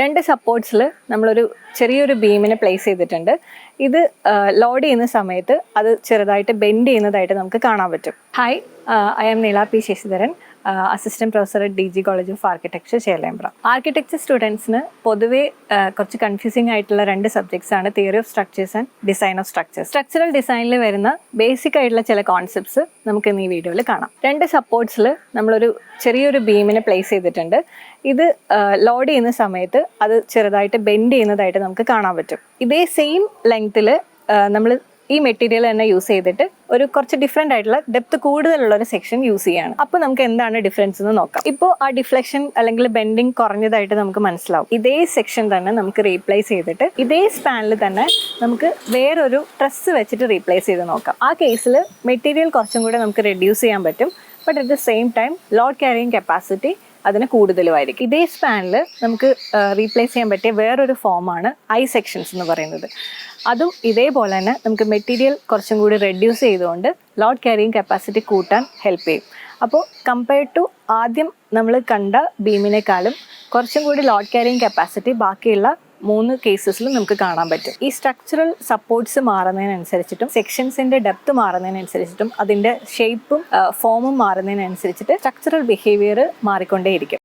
രണ്ട് സപ്പോർട്ട്സിൽ നമ്മളൊരു ചെറിയൊരു ബീമിനെ പ്ലേസ് ചെയ്തിട്ടുണ്ട്. ഇത് ലോഡ് ചെയ്യുന്ന സമയത്ത് അത് ചെറുതായിട്ട് ബെൻഡ് ചെയ്യുന്നതായിട്ട് നമുക്ക് കാണാൻ പറ്റും. ഹായ്, ഐ ആം നീല P Sasidharan, assistant professor at DG college of architecture, Chelembra. Architecture സ്റ്റുഡൻസിന് പൊതുവേ കുറച്ച് കൺഫ്യൂസിംഗ് ആയിട്ടുള്ള രണ്ട് സബ്ജക്ട്സ് ആണ് theory of structures and design of structures. Structural ഡിസൈനിൽ വരുന്ന ബേസിക് ആയിട്ടുള്ള ചില കോൺസെപ്റ്റ്സ് നമുക്ക് ഇന്ന് ഈ വീഡിയോയിൽ കാണാം. രണ്ട് സപ്പോർട്ട്സിൽ നമ്മളൊരു ചെറിയൊരു ബീമിനെ പ്ലേസ് ചെയ്തിട്ടുണ്ട്. ഇത് ലോഡ് ചെയ്യുന്ന സമയത്ത് അത് ചെറുതായിട്ട് ബെൻഡ് ചെയ്യുന്നതായിട്ട് നമുക്ക് കാണാൻ പറ്റും. ഇതേ സെയിം ലെങ്ത്തിൽ നമ്മൾ ഈ മെറ്റീരിയൽ തന്നെ യൂസ് ചെയ്തിട്ട് ഒരു കുറച്ച് ഡിഫറെൻ്റ് ആയിട്ടുള്ള ഡെപ്ത് കൂടുതലുള്ള ഒരു സെക്ഷൻ യൂസ് ചെയ്യാണ്. അപ്പോൾ നമുക്ക് എന്താണ് ഡിഫറൻസ് എന്ന് നോക്കാം. ഇപ്പോൾ ആ ഡിഫ്ലക്ഷൻ അല്ലെങ്കിൽ ബെൻഡിങ് കുറഞ്ഞതായിട്ട് നമുക്ക് മനസ്സിലാവും. ഇതേ സെക്ഷൻ തന്നെ നമുക്ക് റീപ്ലേസ് ചെയ്തിട്ട് ഇതേ സ്പാനിൽ തന്നെ നമുക്ക് വേറൊരു ട്രസ് വെച്ചിട്ട് റീപ്ലേസ് ചെയ്ത് നോക്കാം. ആ കേസിൽ മെറ്റീരിയൽ കുറച്ചും കൂടെ നമുക്ക് റെഡ്യൂസ് ചെയ്യാൻ പറ്റും. But at the same time load carrying capacity അതിന് കൂടുതലുമായിരിക്കും. ഇതേ സ്പാനിൽ നമുക്ക് റീപ്ലേസ് ചെയ്യാൻ പറ്റിയ വേറൊരു ഫോമാണ് ഐ സെക്ഷൻസ് എന്ന് പറയുന്നത്. അതും ഇതേപോലെ തന്നെ നമുക്ക് മെറ്റീരിയൽ കുറച്ചും കൂടി റെഡ്യൂസ് ചെയ്തുകൊണ്ട് ലോഡ് ക്യാരിയിങ് കപ്പാസിറ്റി കൂട്ടാൻ ഹെൽപ്പ് ചെയ്യും. അപ്പോൾ കമ്പയർഡ് ടു ആദ്യം നമ്മൾ കണ്ട ബീമിനേക്കാളും കുറച്ചും കൂടി ലോഡ് ക്യാരിയിങ് കപ്പാസിറ്റി ബാക്കിയുള്ള 3 കേസസിലും നമുക്ക് കാണാൻ പറ്റും. ഈ സ്ട്രക്ചറൽ സപ്പോർട്ട്സ് മാറുന്നതിനനുസരിച്ചിട്ടും സെക്ഷൻസിന്റെ ഡെപ്ത് മാറുന്നതിനനുസരിച്ചിട്ടും അതിന്റെ ഷേപ്പും ഫോമും മാറുന്നതിനനുസരിച്ചിട്ട് സ്ട്രക്ചറൽ ബിഹേവിയർ മാറിക്കൊണ്ടേയിരിക്കും.